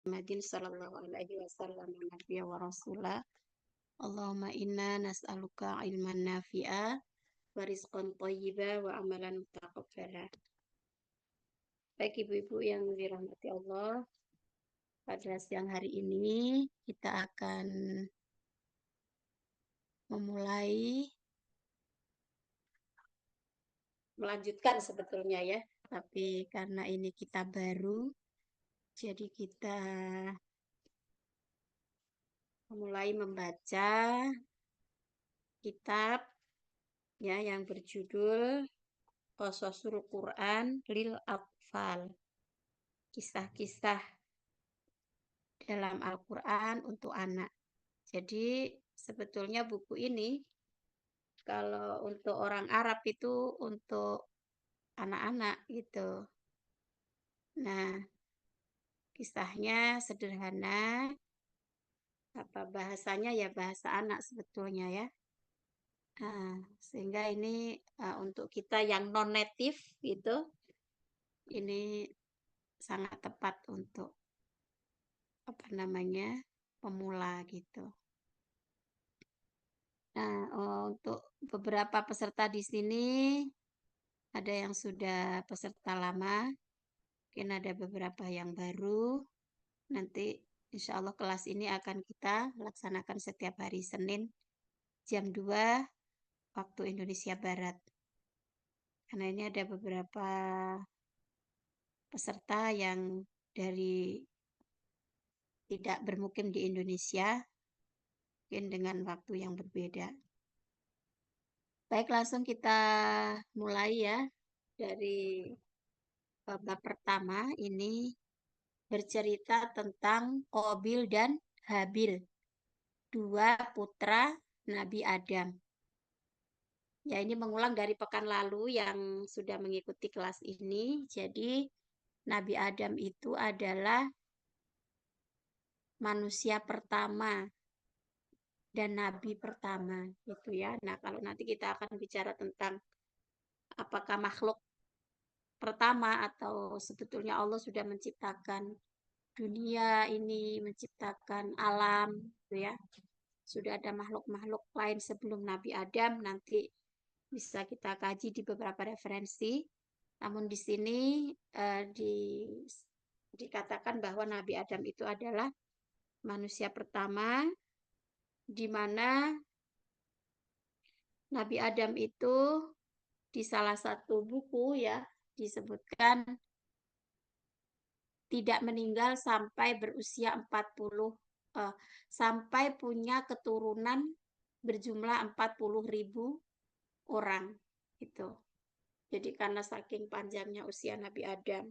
Muhammadin sallallahu alaihi wasallam nabiyya wa rasulah. Allahumma inna nas'aluka ilman nafi'a wa rizqan thayyiba wa amalan mutaqabbala. Baik ibu-ibu yang dirahmati Allah, pada siang hari ini kita akan melanjutkan sebetulnya ya, tapi karena ini kita baru, jadi kita mulai membaca kitab ya yang berjudul Qasasul Quran lil Atfal. Kisah-kisah dalam Al-Quran untuk anak. Jadi sebetulnya buku ini kalau untuk orang Arab itu untuk anak-anak gitu. Nah, kisahnya sederhana, apa bahasanya ya bahasa anak sebetulnya ya. Nah, sehingga ini untuk kita yang non-native gitu, ini sangat tepat untuk apa namanya pemula gitu. Nah, untuk beberapa peserta di sini ada yang sudah peserta lama, mungkin ada beberapa yang baru. Nanti insya Allah kelas ini akan kita laksanakan setiap hari Senin jam 2 waktu Indonesia Barat. Karena ini ada beberapa peserta yang dari tidak bermukim di Indonesia, mungkin dengan waktu yang berbeda. Baik, langsung kita mulai ya dari bab pertama ini bercerita tentang Qabil dan Habil, dua putra Nabi Adam. Ya, ini mengulang dari pekan lalu yang sudah mengikuti kelas ini. Jadi, Nabi Adam itu adalah manusia pertama dan nabi pertama gitu ya. Nah, kalau nanti kita akan bicara tentang apakah makhluk pertama atau sebetulnya Allah sudah menciptakan dunia ini, menciptakan alam gitu ya. Sudah ada makhluk-makhluk lain sebelum Nabi Adam, nanti bisa kita kaji di beberapa referensi. Namun di sini dikatakan bahwa Nabi Adam itu adalah manusia pertama, di mana Nabi Adam itu di salah satu buku ya disebutkan tidak meninggal sampai berusia 40 sampai punya keturunan berjumlah 40.000 orang gitu. Jadi karena saking panjangnya usia Nabi Adam.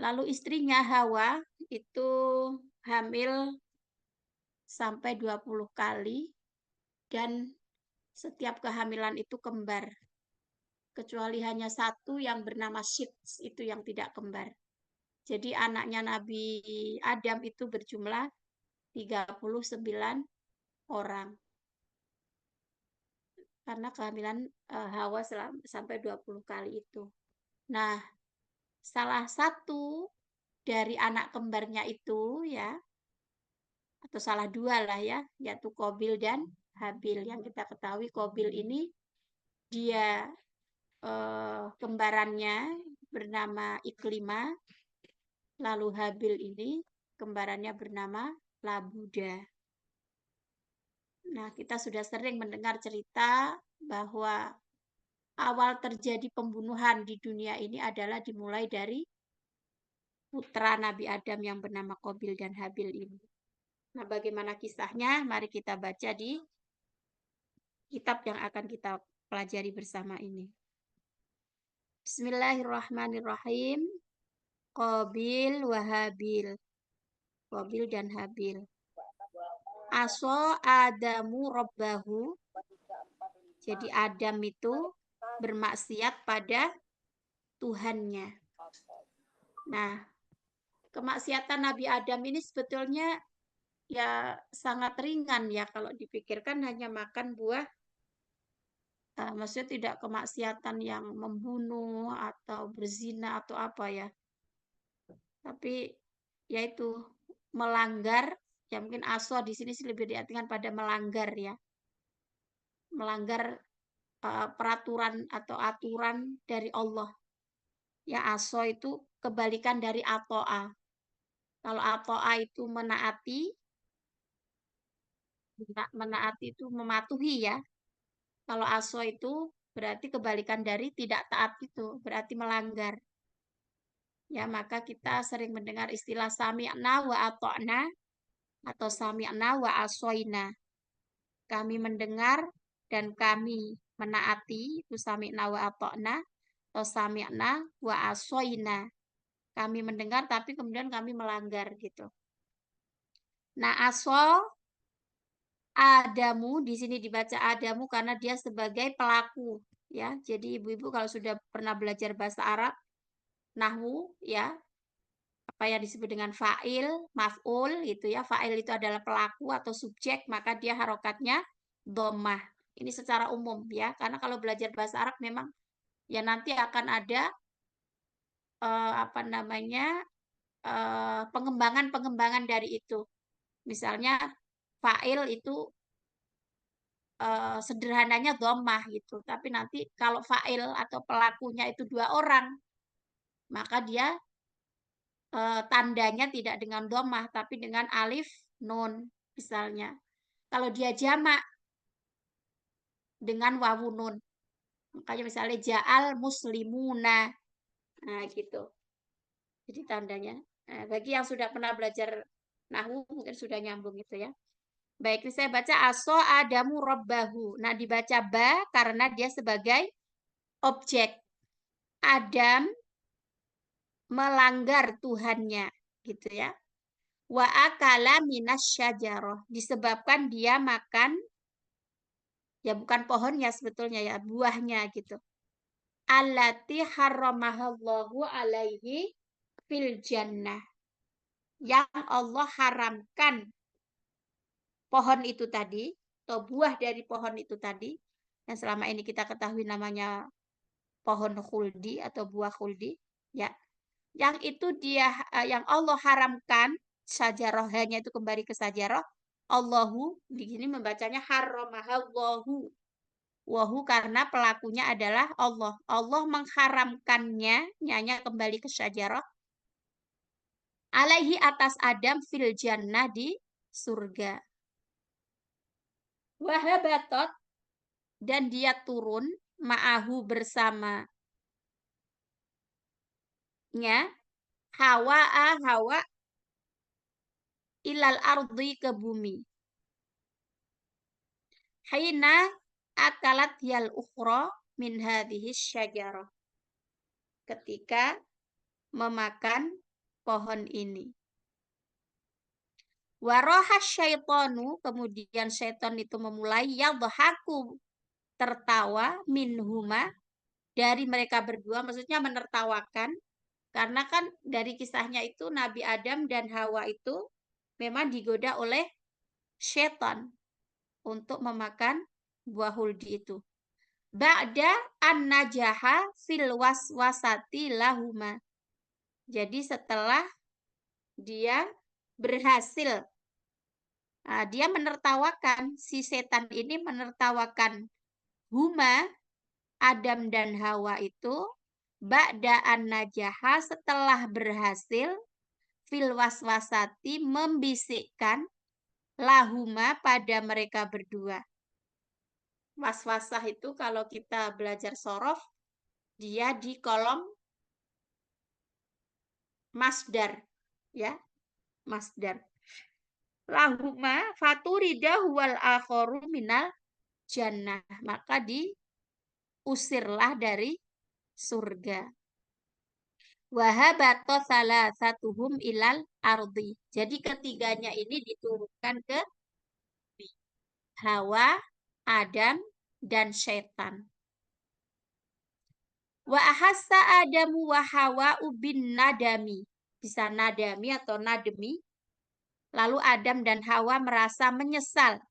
Lalu istrinya Hawa itu hamil sampai 20 kali dan setiap kehamilan itu kembar. Kecuali hanya satu yang bernama Syits itu yang tidak kembar. Jadi anaknya Nabi Adam itu berjumlah 39 orang. Karena kehamilan Hawa sampai 20 kali itu. Nah, salah satu dari anak kembarnya itu ya, atau salah dua lah ya, yaitu Qabil dan Habil. Yang kita ketahui Qabil ini dia kembarannya bernama Iklima, lalu Habil ini kembarannya bernama Labuda. Nah, kita sudah sering mendengar cerita bahwa awal terjadi pembunuhan di dunia ini adalah dimulai dari putra Nabi Adam yang bernama Qabil dan Habil ini. Nah, bagaimana kisahnya? Mari kita baca di kitab yang akan kita pelajari bersama ini. Bismillahirrahmanirrahim. Qabil wa Habil. Qabil dan Habil. Aso Adamu Rabbahu. Jadi Adam itu bermaksiat pada Tuhannya. Nah, kemaksiatan Nabi Adam ini sebetulnya ya sangat ringan ya kalau dipikirkan, hanya makan buah. Maksudnya tidak kemaksiatan yang membunuh atau berzina atau apa ya. Tapi yaitu melanggar, ya mungkin aso di sini sih lebih diartikan pada melanggar ya. Melanggar peraturan atau aturan dari Allah. Ya aso itu kebalikan dari ato'a. Kalau ato'a itu menaati, menaati itu mematuhi ya. Kalau aso itu berarti kebalikan dari tidak taat itu, berarti melanggar. Ya, maka kita sering mendengar istilah sami'na wa ato'na atau sami'na wa asoina. Kami mendengar dan kami menaati, itu sami'na wa ato'na atau sami'na wa asoina. Kami mendengar tapi kemudian kami melanggar gitu. Nah, aso Adamu di sini dibaca Adamu karena dia sebagai pelaku ya. Jadi ibu-ibu kalau sudah pernah belajar bahasa Arab, nahwu ya, apa yang disebut dengan fa'il, maf'ul gitu ya. Fa'il itu adalah pelaku atau subjek, maka dia harokatnya dhammah. Ini secara umum ya, karena kalau belajar bahasa Arab memang ya nanti akan ada apa namanya pengembangan-pengembangan dari itu. Misalnya fa'il itu sederhananya dhammah gitu. Tapi nanti kalau fa'il atau pelakunya itu dua orang, maka dia tandanya tidak dengan dhammah tapi dengan alif nun misalnya. Kalau dia jamak dengan wawu nun. Makanya misalnya ja'al muslimuna. Nah, gitu. Jadi tandanya. Nah, bagi yang sudah pernah belajar nahwu mungkin sudah nyambung gitu ya. Baik, ini saya baca aso adamu robbahu. Nah, dibaca ba karena dia sebagai objek. Adam melanggar Tuhannya, gitu ya. Wa akala minas syajaroh. Disebabkan dia makan, ya bukan pohonnya sebetulnya ya, buahnya gitu. Allati harramahallahu alaihi fil jannah. Yang Allah haramkan pohon itu tadi, atau buah dari pohon itu tadi, yang selama ini kita ketahui namanya pohon khuldi atau buah khuldi, ya. Yang itu dia yang Allah haramkan, sajarohnya itu kembali ke sajaroh, Allahu di sini membacanya harramahallahu. Wahu karena pelakunya adalah Allah. Allah mengharamkannya, nyanya kembali ke sajaroh, alaihi atas Adam fil jannah di surga. Wahabatot dan dia turun ma'ahu bersamanya hawa ilal ardi ke bumi. Haina akalat yal ukhra min hadhihi syajarah. Ketika memakan pohon ini. Waroha syaitanu, kemudian syaitan itu memulai yadhaku, tertawa minhuma, dari mereka berdua, maksudnya menertawakan, karena kan dari kisahnya itu Nabi Adam dan Hawa itu memang digoda oleh syaitan untuk memakan buah huldi itu. Ba'da an-najaha fil waswasati lahuma. Jadi setelah dia berhasil, dia menertawakan, si setan ini menertawakan huma, Adam dan Hawa itu, ba'da an-najaha setelah berhasil, fil waswasati membisikkan, lahuma pada mereka berdua. Waswasah itu kalau kita belajar sorof, dia di kolom masdar, ya, masdar. Lahuma faturida huwal akhoru minal jannah. Maka diusirlah dari surga. Wahabato salasatuhum ilal ardi. Jadi ketiganya ini diturunkan ke Hawa, Adam, dan Syaitan. Wa ahassa Adamu wa Hawa ubin nadami. Bisa nadami atau nademi. Lalu Adam dan Hawa merasa menyesal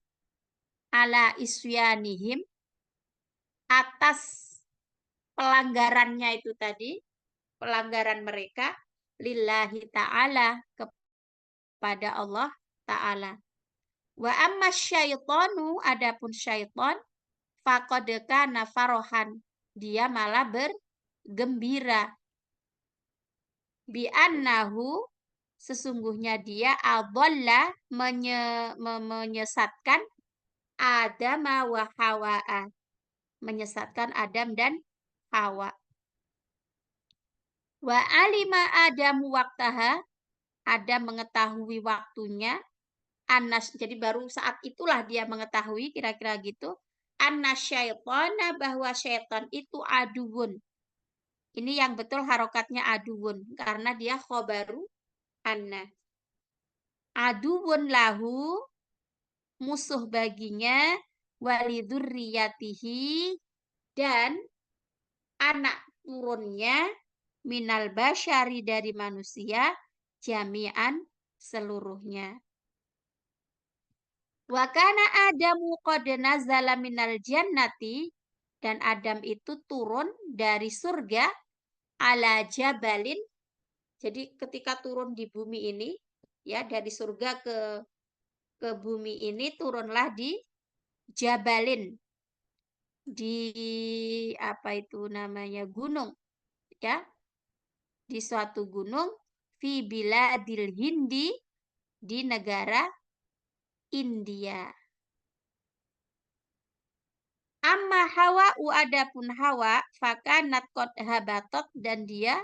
ala isyanihim atas pelanggarannya itu tadi, pelanggaran mereka lillahi ta'ala kepada Allah Ta'ala. Wa amma syaitanu, adapun syaitan, faqad kana farohan, dia malah bergembira. Bi'annahu, sesungguhnya dia adalla, menyesatkan Adam wa Hawa'a, menyesatkan Adam dan Hawa. Wa alima Adam waktaha, Adam mengetahui waktunya. Anas, jadi baru saat itulah dia mengetahui, kira-kira gitu. Anas syaitana, bahwa syaitan itu aduun. Ini yang betul harokatnya aduun, karena dia khobaru anna. Aduun lahu, musuh baginya, walidurriyatihi, dan anak turunnya, minal basyari, dari manusia, jami'an, seluruhnya. Wa kana Adamu qad nazala minal jannati, dan Adam itu turun dari surga, ala jabalin. Jadi ketika turun di bumi ini, ya, dari surga ke bumi ini, turunlah di jabalin, di apa itu namanya, gunung, ya, di suatu gunung, fi biladil Hindi, di negara India. Amma Hawa, adapun Hawa, fakanat qad habatot, dan dia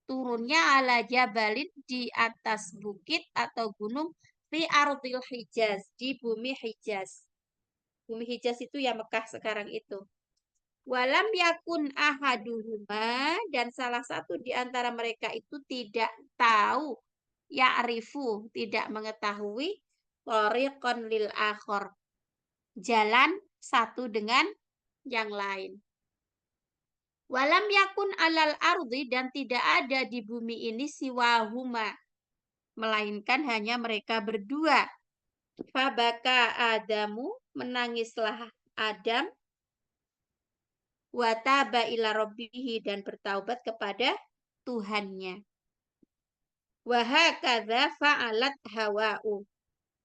turunnya ala jabalin, di atas bukit atau gunung, fi ardil Hijaz, di bumi Hijaz. Bumi Hijaz itu ya Mekah sekarang itu. Walam yakun ahaduhuma, dan salah satu di antara mereka itu tidak tahu, ya'rifu, tidak mengetahui, thariqan lil akhor, jalan satu dengan yang lain. Walam yakun alal ardi, dan tidak ada di bumi ini siwahuma, melainkan hanya mereka berdua. Fabaka Adamu, menangislah Adam, wataba ila rabbihi, dan bertaubat kepada Tuhannya. Wahakadha fa'alat Hawa'u,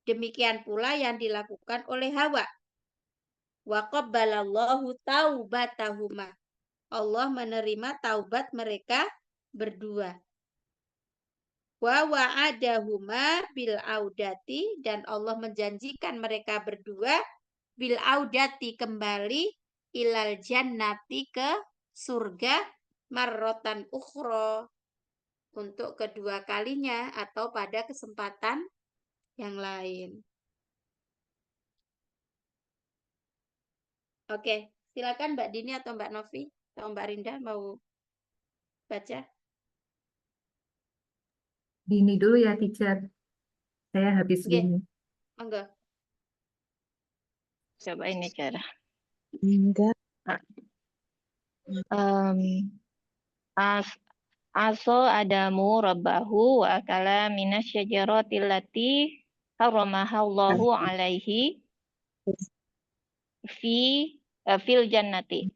demikian pula yang dilakukan oleh Hawa. Wa qabbalallahu taubatahuma, Allah menerima taubat mereka berdua. Wa wa'adahuma bil audati, dan Allah menjanjikan mereka berdua bil audati, kembali, ilal jannati, ke surga, marrotan ukhro, untuk kedua kalinya atau pada kesempatan yang lain. Oke, silakan Mbak Dini atau Mbak Novi atau Mbak Rinda mau baca. Dini dulu ya, teacher. Saya habis Oke, Dini. monggo. Coba ini cara. Enggak. Aso Adamu rabbahu wa akala minasyajarati allati haramahallahu alaihi fil jannati.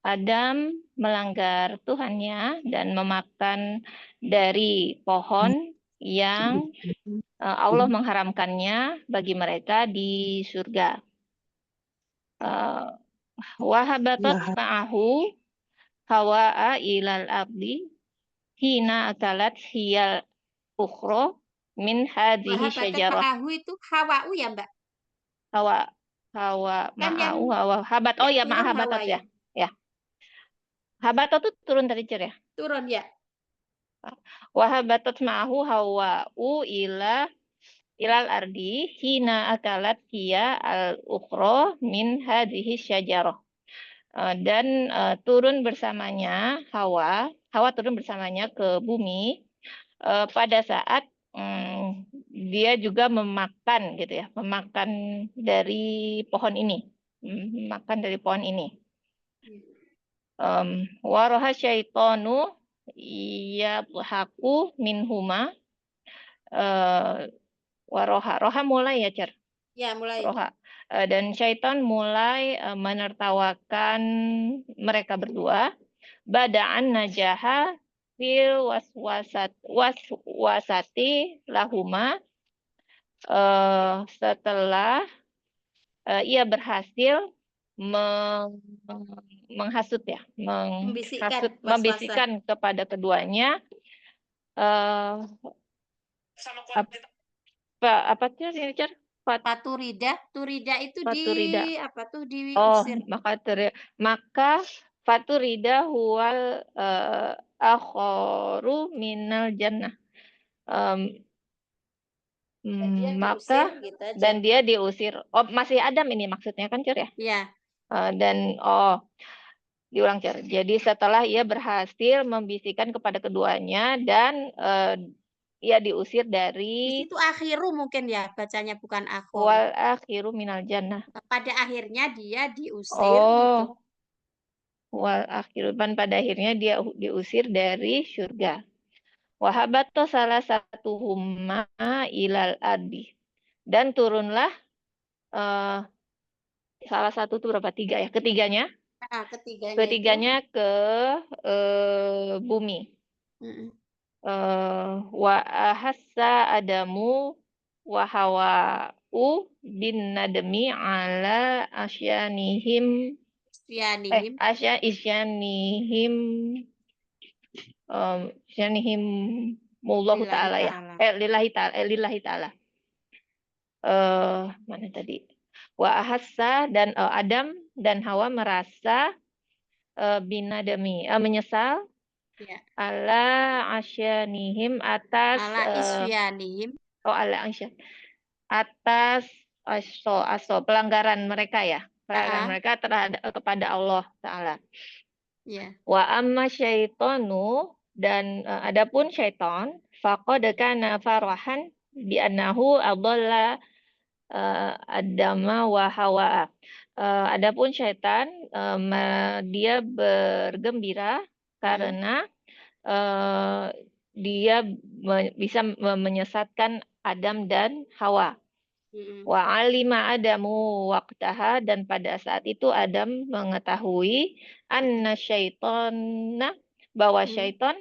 Adam melanggar Tuhannya dan memakan dari pohon yang Allah mengharamkannya bagi mereka di surga. Wahabatat ma'ahu hawa'a ilal abdi hina akalat hiyal ukhro min hadhihi syajarah. Ma'ahu itu hawa'u ya Mbak? Hawa Kan yang ma'ahu hawa habat. Oh ya, maaf, habatot Hawa, ya. Ya. Habatot itu turun dari cer ya. Turun ya. Wahabatot ma'ahu hawa'u ilal ardi hina akalat hiya al ukhro min hadhihi syajarah. Dan turun bersamanya Hawa turun bersamanya ke bumi pada saat dia juga memakan gitu ya, memakan dari pohon ini, makan dari pohon ini. Waroha syaitonu yadhaku minhuma, roha mulai ya Cer? Ya, mulai. Roha. Dan syaitan mulai menertawakan mereka berdua. Bada'an najaha, fil waswasati lahuma, setelah ia berhasil menghasut ya, Membisikkan was-wasa. membisikkan kepada keduanya eh, apa Car? Faturida itu Faturida. apa tuh Oh, diusir. maka faturida huwal akhoru minal jannah. Dan dia Maka diusir gitu aja. dan dia diusir. Oh, masih Adam ini maksudnya kan, Car ya? Ya, Dan diulang, Car. Jadi setelah ia berhasil membisikkan kepada keduanya dan ia diusir di dari situ akhiru mungkin ya bacanya, bukan akhor. wal akhiru minal jannah. Pada akhirnya dia diusir gitu. Wal akhiru, dan pada akhirnya dia diusir dari surga. Wahabato salah satu huma ilal ardi. Dan turunlah salah satu itu berapa? 3 ya. Ketiganya Nah, ketiganya itu ke bumi. mm-mm. Wa ahassa adamu wa hawa'u bin nadmi ala asyanihim Isyanihim isyanihim asyanihim mullahu lillahi ta'ala ya. ta'ala. Lillahi ta'ala. Mana tadi? Wa ahassa, dan Adam dan Hawa merasa binadami, menyesal Ya. ala asyanihim atas Ala isyanihim. ala asyan atas pelanggaran mereka ya. Pelanggaran mereka terhadap kepada Allah Ta'ala. Ya. Wa amma syaitanu, dan adapun syaitan, faqad kana farahan bi annahu adalla Adama wa Hawa. Adapun syaitan, dia bergembira karena dia bisa menyesatkan Adam dan Hawa. Wa alima Adamu waqtaha, dan pada saat itu Adam mengetahui anna syaitana, bahwa syaitan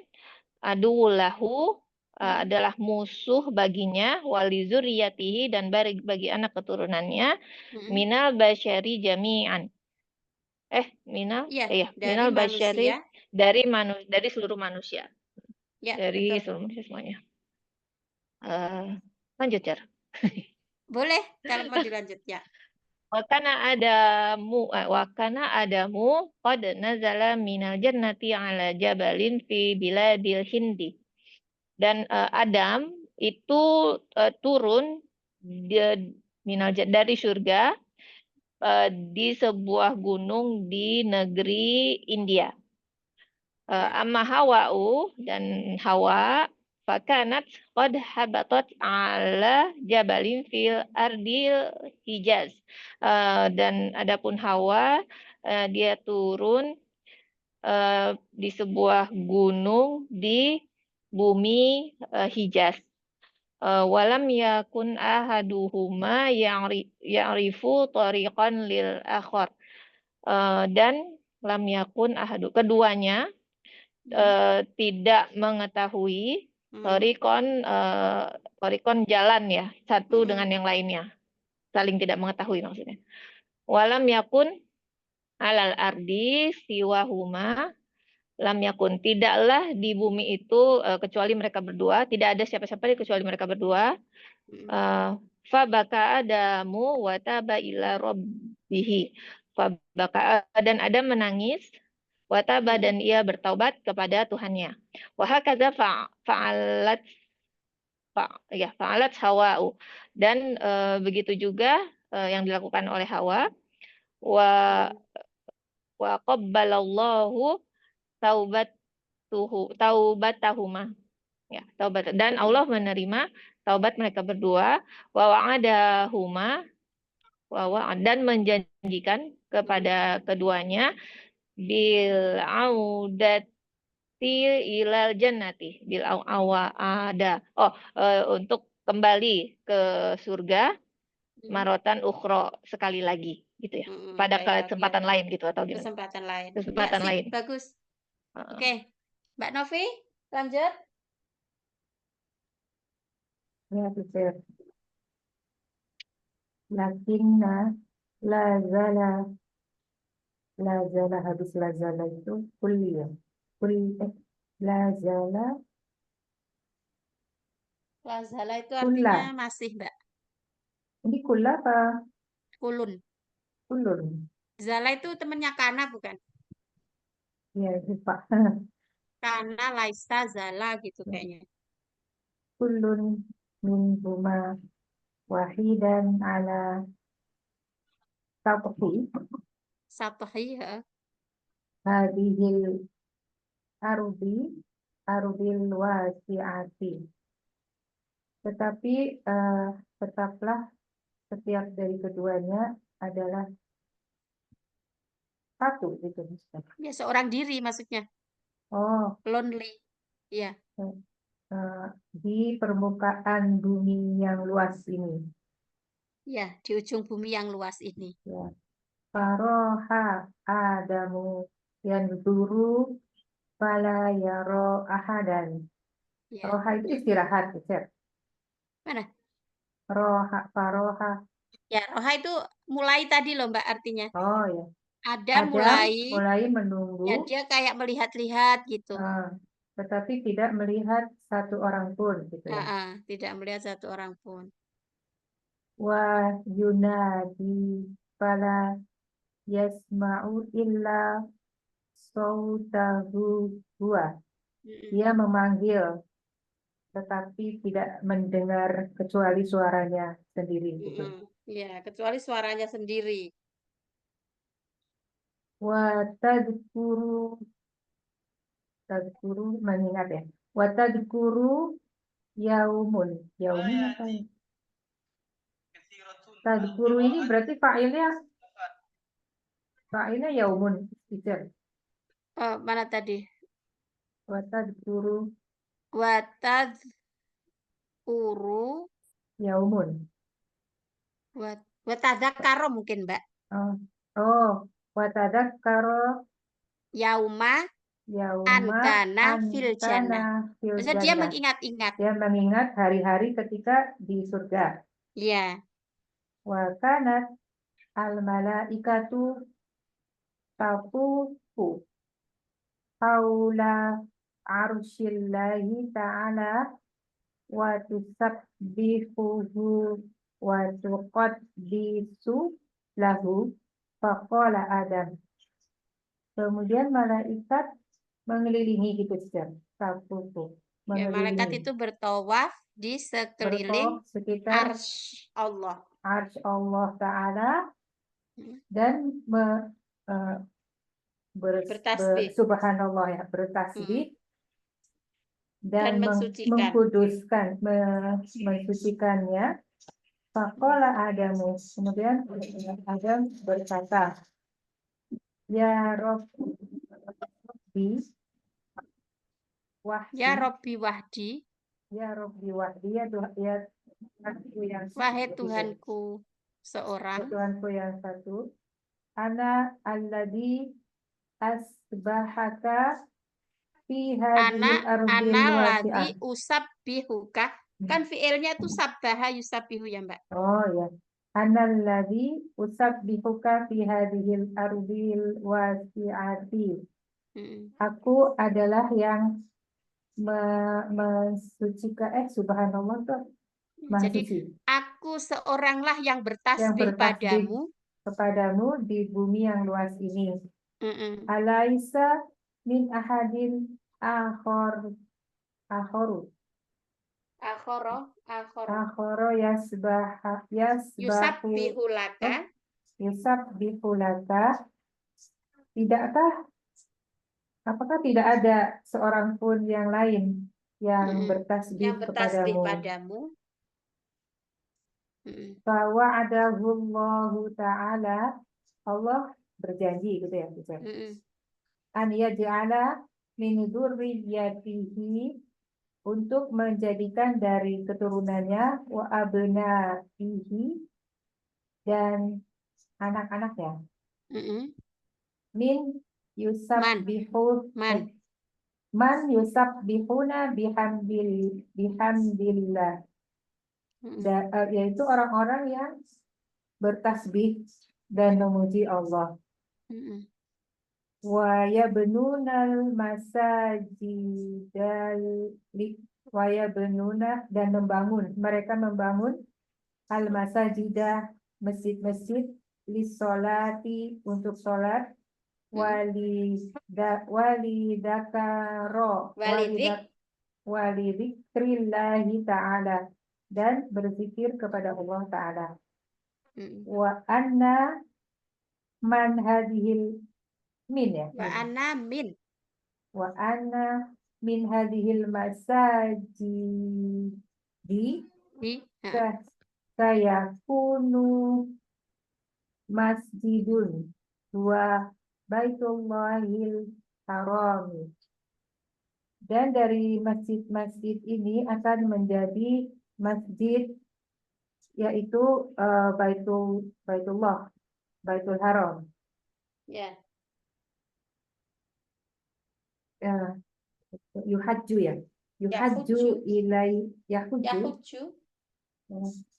adulahu adalah musuh baginya, wali zuriyatihi, dan bagi anak keturunannya, minal basyari jami'an. Minal basyari, dari seluruh manusia. Ya, Dari betul. seluruh manusia semuanya. Lanjut, Car. Boleh kalau mau dilanjut ya. Wakana Adamu qad nazala minal jannati ala jabalin fi biladil Hindi. Dan Adam itu turun dari surga di sebuah gunung di negeri India. Amma Hawa'u, dan Hawa, fakanat qad habatat ala jabalin fil ardil Hijaz. Dan adapun Hawa, dia turun di sebuah gunung di bumi Hijaz. Walam yakun ahaduhuma ya'rifu tariqan lil akhar. Dan lam yakun keduanya tidak mengetahui torikon jalan ya, satu dengan yang lainnya, saling tidak mengetahui maksudnya. Walam yakun alal ardi siwahuma, lam yakun, tidaklah di bumi itu kecuali mereka berdua, tidak ada siapa-siapa kecuali mereka berdua. Fabaka Adamu wa taba ila rabbihi. Fabaka, dan Adam menangis, wataba, dan ia bertaubat kepada Tuhannya. Wahakaza fa'alat Hawa'u, dan begitu juga yang dilakukan oleh Hawa. Wa qabbalallahu taubatahuma, ya, taubat, dan Allah menerima taubat mereka berdua. Wa wa'adahuma, dan menjanjikan kepada keduanya bil audati ilal jannati, bil awada, untuk kembali ke surga, marotan ukhro, sekali lagi gitu ya, pada kesempatan lain gitu, atau gimana? Kesempatan lain. Kesempatan Ya, lain. bagus. Oke, Mbak Novi, Lanjut. Ya, teacher. Lakinna lazala habis lazala itu kuliah. Lazala Lazala itu kulla. artinya masih, Mbak. Ini kulla apa Kulun. kulun? Zala itu temennya Kana bukan? Ya, lupa. Kana, Laisa, Zala gitu kayaknya. Kullun minhuma wahidan ala tauqi Satohi, ya. hadhil arudil wasi'ati. Tetapi tetaplah setiap dari keduanya adalah satu gitu. Ya, seorang diri maksudnya. Oh, Lonely. Iya. di permukaan bumi yang luas ini. Ya, di ujung bumi yang luas ini. Ya. Faroha Adamu yang duru fala yaro ahadan. Ya. Roha itu istirahat, Teacher. Mana? Faroha. Ya, roha itu mulai tadi loh, Mbak, artinya. Oh ya. Adam mulai ya menunggu, dia kayak melihat-lihat gitu. tetapi tidak melihat satu orang pun, gitu ya. Tidak melihat satu orang pun. Wa yunadi fala yasma'u illa sautahu huwa. Dia memanggil tetapi tidak mendengar kecuali suaranya sendiri, gitu. Ya, kecuali suaranya sendiri. Wa tadhkuru mengingat ya. Wa tadhkuru yaumun apa ya? Tadhkuru ini berarti fa'ilnya yaumun, teacher. Oh, mana tadi? Wa tadhkuru Watadhkuru yaumun. watadzakaro mungkin, Mbak. Wa tadzakkara Yauma yauma ankana fil jannah. fil Maksudnya dia jannah. mengingat-ingat. Dia mengingat hari-hari ketika di surga. Iya. Wa kanat al malaikatu taqufu haula arsyillahi ta'ala wa tusabbihuhu wa tuqaddisu lahu faqala Adam. Kemudian malaikat mengelilingi gitu saja. Taqufu Ya, malaikat mengelilingi. itu bertawaf di sekeliling sekitar arsy Allah. arsy Allah Ta'ala dan Bertasbih. subhanallah ya, bertasbih dan mensucikan. mensucikannya. Faqala Adamu, kemudian Adam berkata, Ya Rabbi wahdi, Ya Robbi wahdi, ya Rabbi wahdi, ya Tuhanku yang wahai satu, Tuhanku seorang, Tuhanku yang satu, ana alladhi asbahaka fi hadhil ardil wasi'ah. ladzi usabbihuka. Kan fiilnya itu sabbaha yusabbihu ya, Mbak. Oh ya. Analladzi usabbihuka fi hadhil ardil wasi'ati. Aku adalah yang mensucikan subhanallah tuh maha Jadi suci. aku seoranglah yang bertasbih padamu kepadamu di bumi yang luas ini. Alaisa min ahadin akhoru yusabbihu laka. Yusabbihu laka. Apakah tidak ada seorang pun yang lain yang bertasbih padamu? Fawa'adahullahu ta'ala, Allah berjanji gitu ya, an yaj'ala min dzurriyyatihi, untuk menjadikan dari keturunannya wa abnaihi, dan anak-anaknya, min yusabbihu Man yusabbihuna bihamdillah. Yaitu orang-orang yang bertasbih dan memuji Allah. Wa yabnunal masajidal dan mereka membangun al-masajidah, masjid-masjid lisolati untuk sholat, walidikrillahi ta'ala dan berzikir kepada Allah Ta'ala. Wa anna man hadhil min ya. Wa anna min. Wa anna min hadhil masajidi sayakunu masjidun wa baitullahil haram. Dan dari masjid-masjid ini akan menjadi masjid, yaitu Baitullah, Baitul Haram. Ya. Yuhajju ya.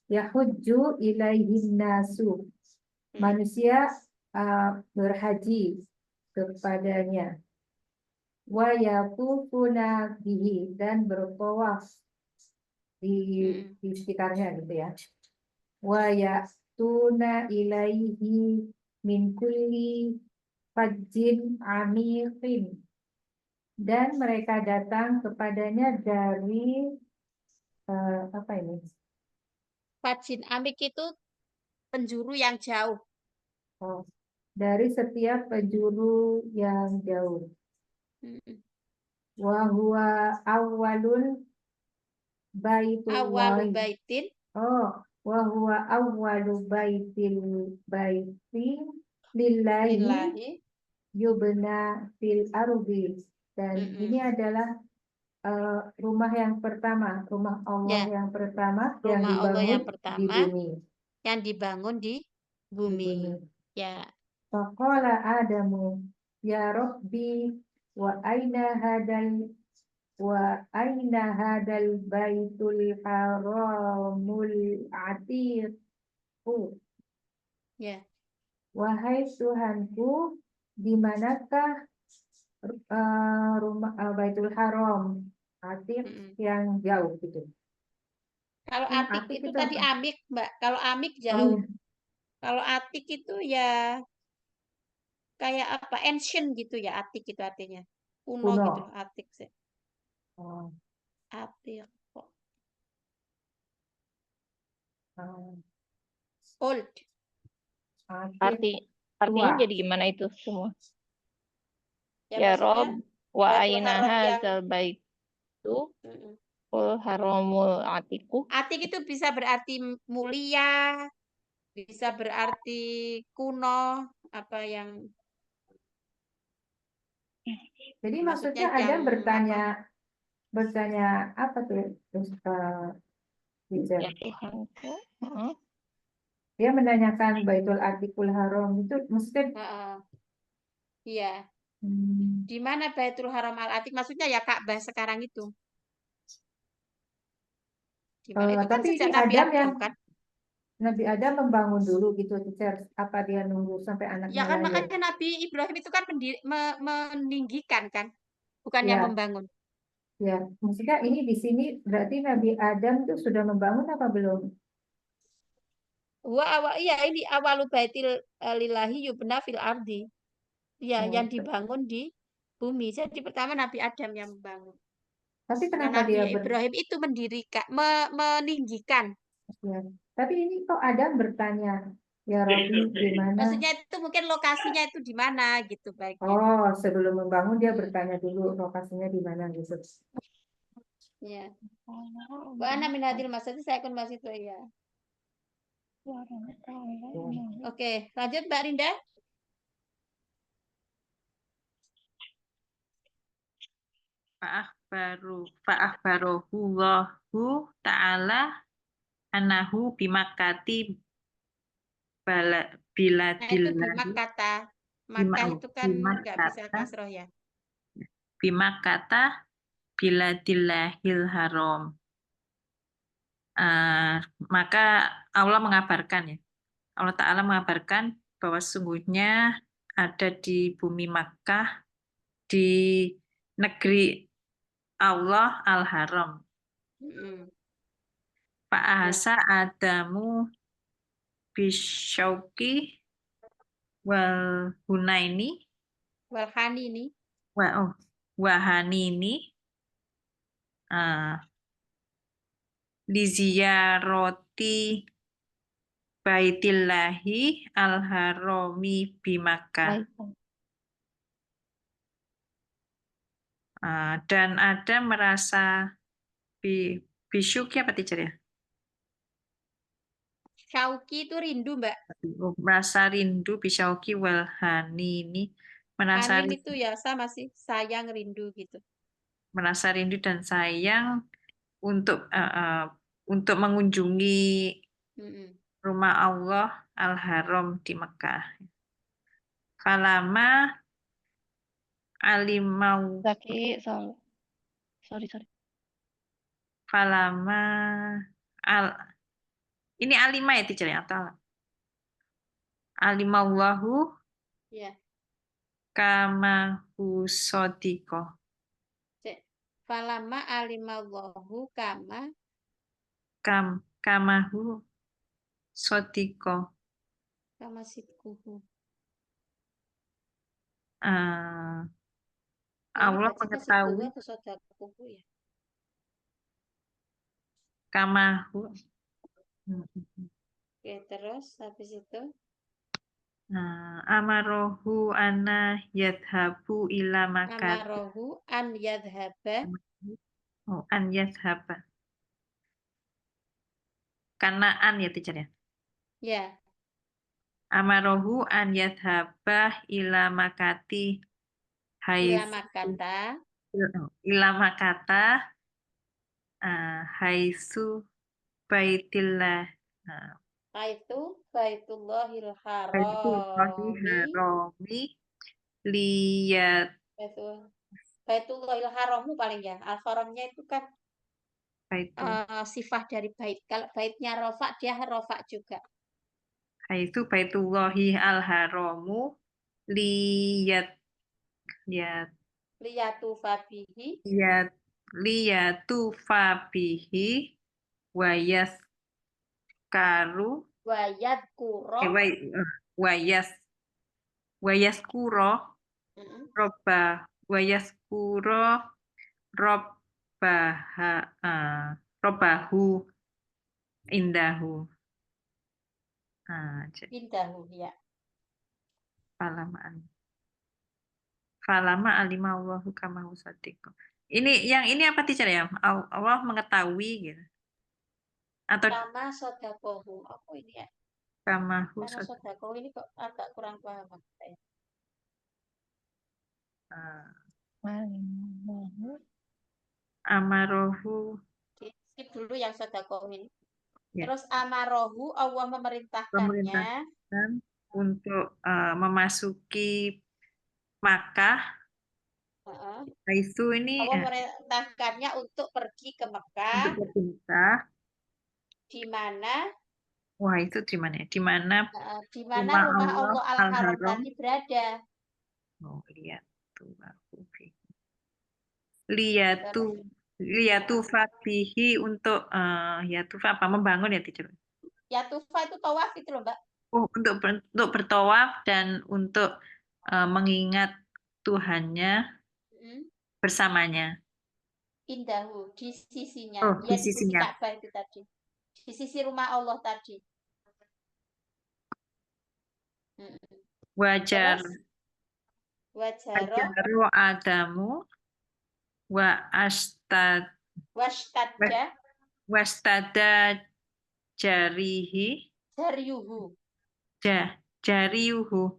Yahujju ilaihin nasu. Manusia berhaji kepadanya. Wa yaqufuna bihi dan bertawaf di sekitarnya gitu ya. Wa ya'tuna ilaihi min kulli fajjin amiqin dan mereka datang kepadanya dari apa ini? Fajjin amik itu penjuru yang jauh. Dari setiap penjuru yang jauh. Wa huwa awwalul baitullahi. Baitin. Wa huwa awwalu baiti lillahi yubna fil ardi. Dan ini adalah rumah yang pertama, rumah Allah yang pertama yang dibangun di bumi. Yang dibangun di bumi. Ya. Faqala Adamu, ya Rabbi, wa aina hadal baitul haramul atiqu. Ya. Wahai Tuhanku, di manakah rumah Baitul Haram Atiq yang jauh gitu. Kalau Atik itu tadi apa? Amik, Mbak. Kalau Amik jauh. Kalau Atik itu ya kayak apa? Ancient gitu ya, Atik itu artinya. Kuno gitu, Atik sih. Atik kok. Old. Artinya jadi gimana itu semua? Ya Rob wa aina hadzal baitu haramul atiku. Atik itu bisa berarti mulia, bisa berarti kuno, apa yang. Jadi maksudnya Adam bertanya apa tuh? Ya Tuhanku. Dia menanyakan Baitul Atiqul Haram itu maksudnya. Iya. Di mana Baitul Haram Al-Atiq? Maksudnya ya Ka'bah sekarang itu. Itu kan tapi sejak Nabi Adam kan? Nabi Adam membangun dulu gitu, teacher. Apa dia nunggu sampai anaknya ya kan lahir? Makanya Nabi Ibrahim itu kan meninggikan kan, bukannya membangun. Ya, maksudnya ini di sini berarti Nabi Adam itu sudah membangun apa belum? Ini awalu baitil lillahi yubna fil ardi. Ya, yang dibangun di bumi. Jadi pertama Nabi Adam yang membangun. Tapi kenapa Nabi dia Ibrahim itu mendirikan, meninggikan. Ya. Tapi ini kok Adam bertanya, ya Rabbi gimana? Maksudnya itu mungkin lokasinya itu di mana gitu baiknya. Sebelum membangun dia bertanya dulu lokasinya di mana gitu. Ya. Wa ana min hadil masjid saya akan masjid ya. Oke, lanjut Mbak Rinda. Fa'akhbarohu Allahu ta'ala anahu bimakati biladillahi. Itu bimakata. Makkah itu kan nggak bisa kasroh ya. bimakkata biladillahil haram. Maka Allah mengabarkan ya. Allah Ta'ala mengabarkan bahwa sesungguhnya ada di bumi Makkah, di negeri Allah Al-Haram. Fa'ahasa Adamu bisyauqi wal hunaini Walhanini. wahanini liziyaroti baitillahi al-harami bimakkah. Dan ada merasa bisyuki apa teacher ya? Syauki itu rindu, Mbak. Merasa rindu bisyauki walhani ini merasa Hanin itu rindu, ya sama sih, sayang rindu gitu. merasa rindu dan sayang untuk mengunjungi rumah Allah Al-Haram di Mekah. Falama alimau Sorry. falama ini alima ya teacher ya atau alimallahu Ya. kama husodiko. Falama alimallahu Kamahu sodiko. kama sidkuhu. Allah mengetahui Atau sodakuhu ya. kamahu. Oke, terus habis itu Amarohu ana yadhabu ila makat. amarohu an yadhaba. An yadhaba. Karena an ya teacher ya. Ya. Amarohu an yadhaba ila makati ila makata haitsu baitillah. Itu Baitullahil Baitullahil Harami. liyat Baitullahil Haramu paling ya. Al-Haramnya itu kan baitu sifat dari bait. Kalau baitnya rofa, dia rofa juga. itu baitullahi al-haramu liyat Liyatu fabihi. liyatu fabihi wayas karu Wayat kuro. wayas kuro wayas kuro robahu indahu. Indahu ya. Falama alimallahu kama husadiqo. Yang ini apa teacher ya? Allah mengetahui gitu. Atau Kama sodakohu. Apa ini ya? kama Karena husadiqo. sodakohu ini kok agak kurang paham saya. Amarohu. Skip dulu yang sodakohu ini. Ya. Terus amarohu Allah memerintahkannya untuk memasuki Makkah. Itu ini Allah memerintahkannya untuk pergi ke Mekah. Untuk pergi Mekah. Di mana? Wah, itu di mana ya? Di mana rumah Allah Al-Haram tadi berada. Oh, lihat tuh aku. Liyatu fabihi untuk yatufa apa membangun ya teacher? Yatufa itu tawaf itu loh, Mbak. Oh, untuk bertawaf dan untuk mengingat Tuhannya bersamanya. Indahu di sisinya. Oh, Ya di sisinya. Di Ka'bah itu tadi. Di sisi rumah Allah tadi. Wajaru Adamu wastada jarihi jariyuhu. Jariyuhu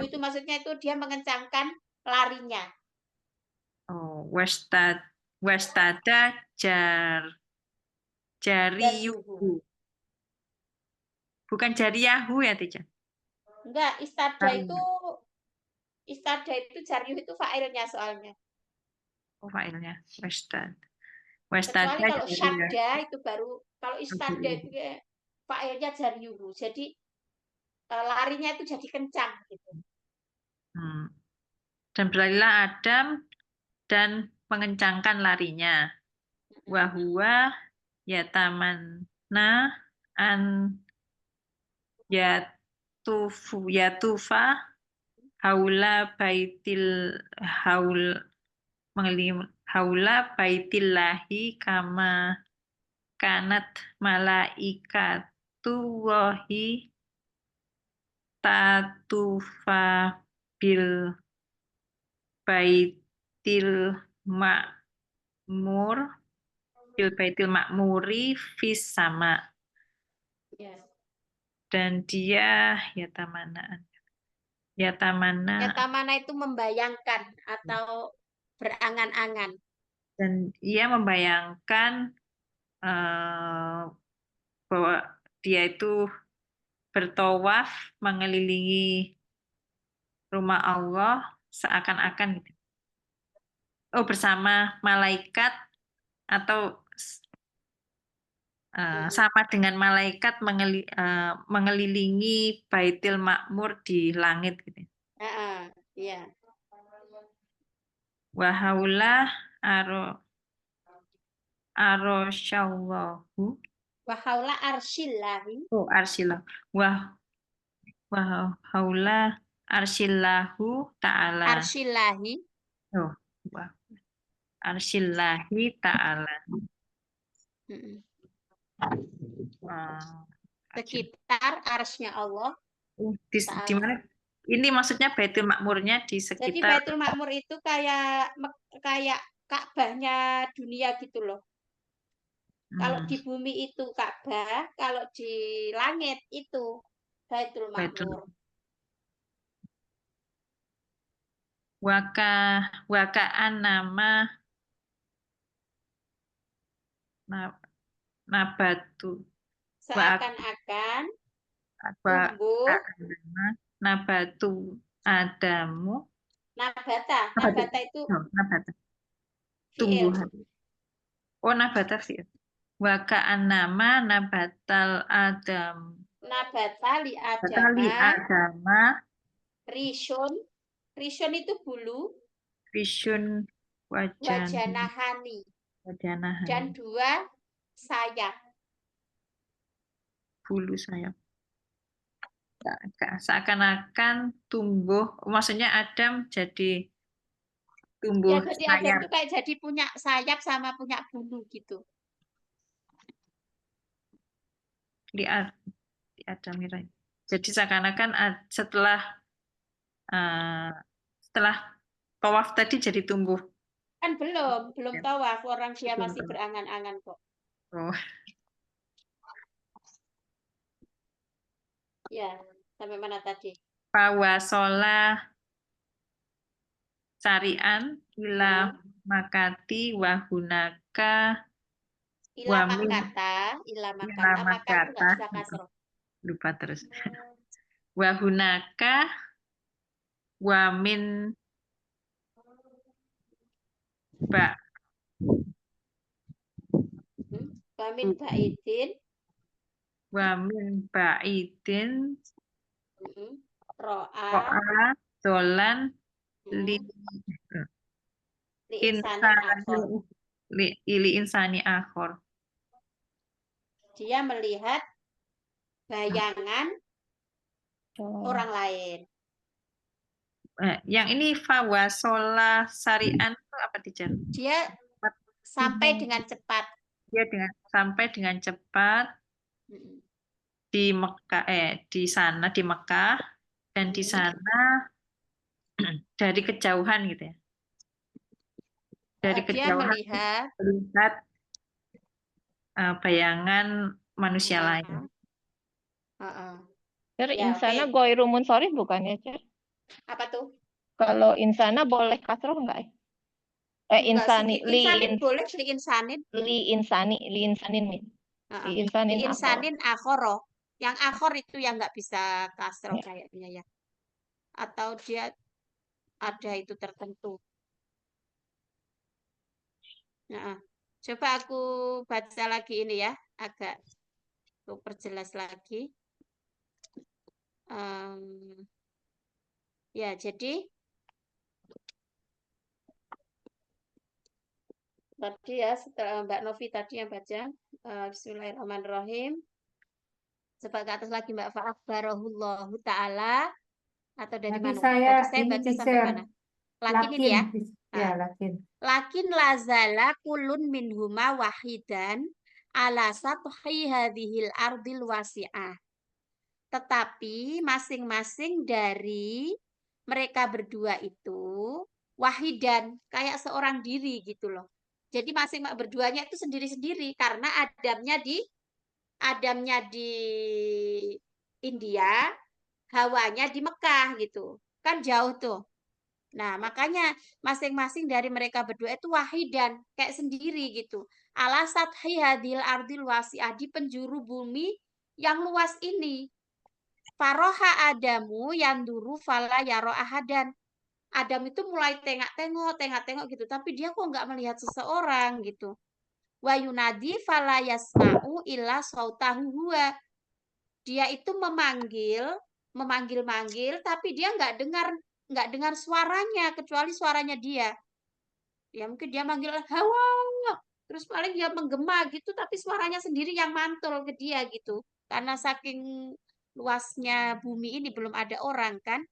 itu maksudnya itu dia mengencangkan larinya. Oh, wastada jariyuhu. Bukan jariyahu ya, teacher? Enggak, istada itu Istada itu jaryuh itu fa'ilnya soalnya. Oh, fa'ilnya. Wastad. Kecuali Wastada kalau jari ya. syadda itu baru, kalau istada itu fa'ilnya jaryuh. Jadi larinya itu jadi kencang gitu. Dan berlarilah Adam dan mengencangkan larinya. Wahwa yatamanna an yatufa haula baitil haula baitillahi kama kanat malaikatullahi tatufa bil baitil ma'muri fis sama. Ya. Dan dia yatamana Yatamana itu membayangkan atau berangan-angan. dan ia membayangkan bahwa dia itu bertawaf mengelilingi rumah Allah seakan-akan gitu. Oh, bersama malaikat atau sama dengan malaikat mengelilingi Baitul Ma'mur di langit gitu. Iya. Wa haula arosyallahu Wa haula arsyillahi. oh arsyillah wa haula arsyillahu ta'ala. Arsyillahi. Oh, wa arsyillahi ta'ala. Sekitar arsy-nya Allah. Di mana? Ini maksudnya Baitul Makmurnya di Jadi sekitar. Baitul Makmur itu kayak Ka'bahnya dunia gitu loh. Kalau di bumi itu Ka'bah, kalau di langit itu Baitul Makmur. Wakaan nama nabatu. Seakan-akan tumbuh nabatu Adamu. Nabata itu Nabata. fi'il. Tumbuhan. Oh, nabata fi'il. Wakaan nama nabatal Adam. Nabata li Adama. Rishon itu bulu. Rishun Wajanahani. Dan 2 sayap. Bulu sayap. Seakan-akan tumbuh, maksudnya Adam jadi tumbuh ya, jadi sayap. Adam itu kayak jadi punya sayap sama punya bulu gitu. Di Adam Mirai. Jadi seakan-akan setelah tawaf tadi jadi tumbuh. Kan belum tawaf, orang dia masih Belum. berangan-angan kok. Oh. Ya, sampai mana tadi? Pawasola Sarian ila makati wahunaka Ila makata itu nggak bisa kasroh. Lupa terus. Wahunaka wamin Wamin ba'idin. Wamin ba'idin. Ro'a. Dolan. Ili insani akhor. Dia melihat bayangan orang lain. Yang ini fawasola sarian itu apa, Teacher? Dia sampai dengan cepat. Dia sampai dengan cepat di Mekah, di sana di Mekah, dan di sana dari kejauhan gitu ya. Dari kejauhan dia melihat bayangan manusia lain. Insana goiru munsorif bukan ya, Cer? Apa tuh? Kalau insana boleh kasroh enggak? Insani boleh li insanin akhoro. Yang akhor itu yang nggak bisa kasroh kayaknya ya. Atau dia ada itu tertentu. Nah, coba aku baca lagi ini ya, agak aku perjelas lagi. Ya, jadi tadi ya setelah Mbak Novi tadi yang baca Bismillahirrahmanirrahim. Coba ke atas lagi Mbak Fa'akbarahullahu ta'ala atau dari Nanti mana? saya Tadi saya ini baca sampai teacher, mana? Lakin ini ya. ya lakin. Lakin lazala kulun minhuma wahidan ala sathi hadhil ardil wasi'ah. Tetapi masing-masing dari mereka berdua itu wahidan, kayak seorang diri gitu loh. Jadi masing-masing berduanya itu sendiri-sendiri karena Adamnya di India, Hawanya di Mekah gitu. Kan jauh tuh. Nah, makanya masing-masing dari mereka berdua itu wahidan, kayak sendiri gitu. Alasat hadil ardil wasi'ah, di penjuru bumi yang luas ini. Faroha Adamu yang duru fala yaro ahadan. Adam itu mulai tengok-tengok gitu, tapi dia kok nggak melihat seseorang gitu. Wa yunadi fala yasma'u illa sautahu huwa. Dia itu memanggil-manggil, tapi dia nggak dengar suaranya kecuali suaranya dia. Ya mungkin dia manggil hawa, terus paling dia menggema gitu, tapi suaranya sendiri yang mantul ke dia gitu. Karena saking luasnya bumi ini belum ada orang kan.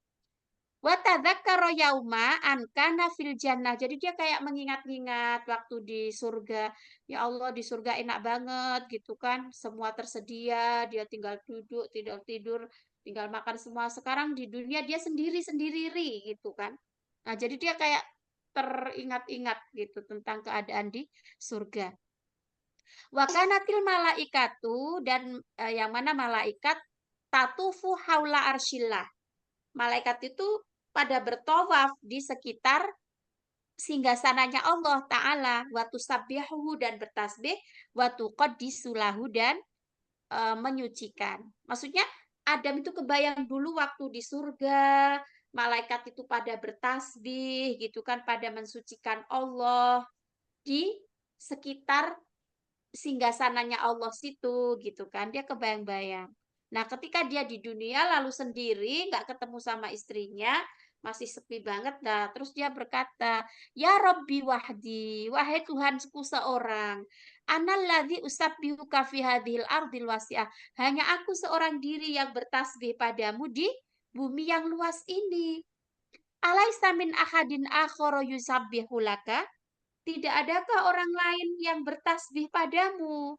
Wa tadzakkara yauma an kana fil jannah. Jadi dia kayak mengingat-ingat waktu di surga. Ya Allah, di surga enak banget gitu kan. Semua tersedia, dia tinggal duduk, tinggal tidur, tinggal makan semua. Sekarang di dunia dia sendiri-sendiri gitu kan. Nah, jadi dia kayak teringat-ingat gitu tentang keadaan di surga. Wakanatil malaikatu dan yang mana malaikat tatufu haula arsyillah. Malaikat itu pada bertawaf di sekitar singgasananya Allah Ta'ala, watu sabbihu dan bertasbih, watu qaddisulahu dan menyucikan. Maksudnya Adam itu kebayang dulu waktu di surga, malaikat itu pada bertasbih gitu kan, pada mensucikan Allah di sekitar singgasananya Allah situ gitu kan, dia kebayang-bayang. Nah, ketika dia di dunia lalu sendiri, nggak ketemu sama istrinya, masih sepi banget. Nah, terus dia berkata, Ya Rabbi wahdi, wahai Tuhanku seorang, analladzi usabbihuka fi hadhil ardil wasi'ah. Hanya aku seorang diri yang bertasbih padamu di bumi yang luas ini. Alaisa min ahadin akhara yusabbihu laka? Tidak adakah orang lain yang bertasbih padamu?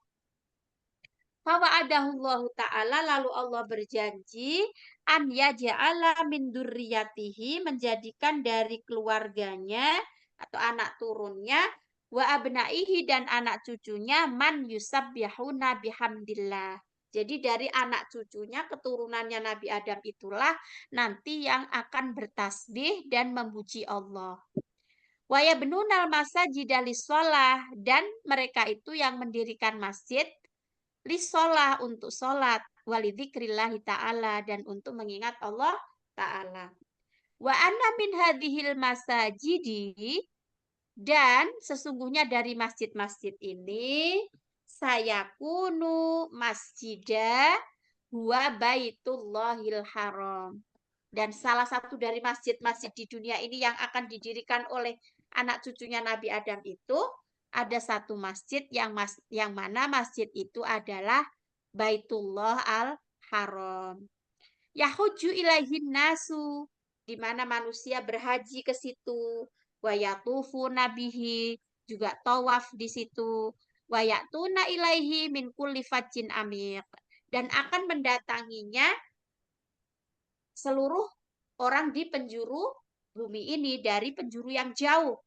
Fawa'adahullahu ta'ala, lalu Allah berjanji an yaja'ala min durriyatihi, menjadikan dari keluarganya atau anak turunnya, wa abnaihi dan anak cucunya, man yusabbihuna bihamdillah. Jadi dari anak cucunya, keturunannya Nabi Adam itulah nanti yang akan bertasbih dan memuji Allah. Wa yabnunal masajida lis-shalah, dan mereka itu yang mendirikan masjid lisolah untuk sholat, walidzikrillahi ta'ala dan untuk mengingat Allah ta'ala. Wa anna min hadhil masajidi, dan sesungguhnya dari masjid-masjid ini saya kunu masjidah huwa baitullahil haram. Dan salah satu dari masjid-masjid di dunia ini yang akan didirikan oleh anak cucunya Nabi Adam itu ada satu masjid yang mana masjid itu adalah Baitullah al-Haram. Yahuju ilaihin nasu, di mana manusia berhaji ke situ. Wa yatufu nabihi, juga tawaf di situ. Wa ya'tuna ilaihi min kulli fajjin amiq, dan akan mendatanginya seluruh orang di penjuru bumi ini dari penjuru yang jauh.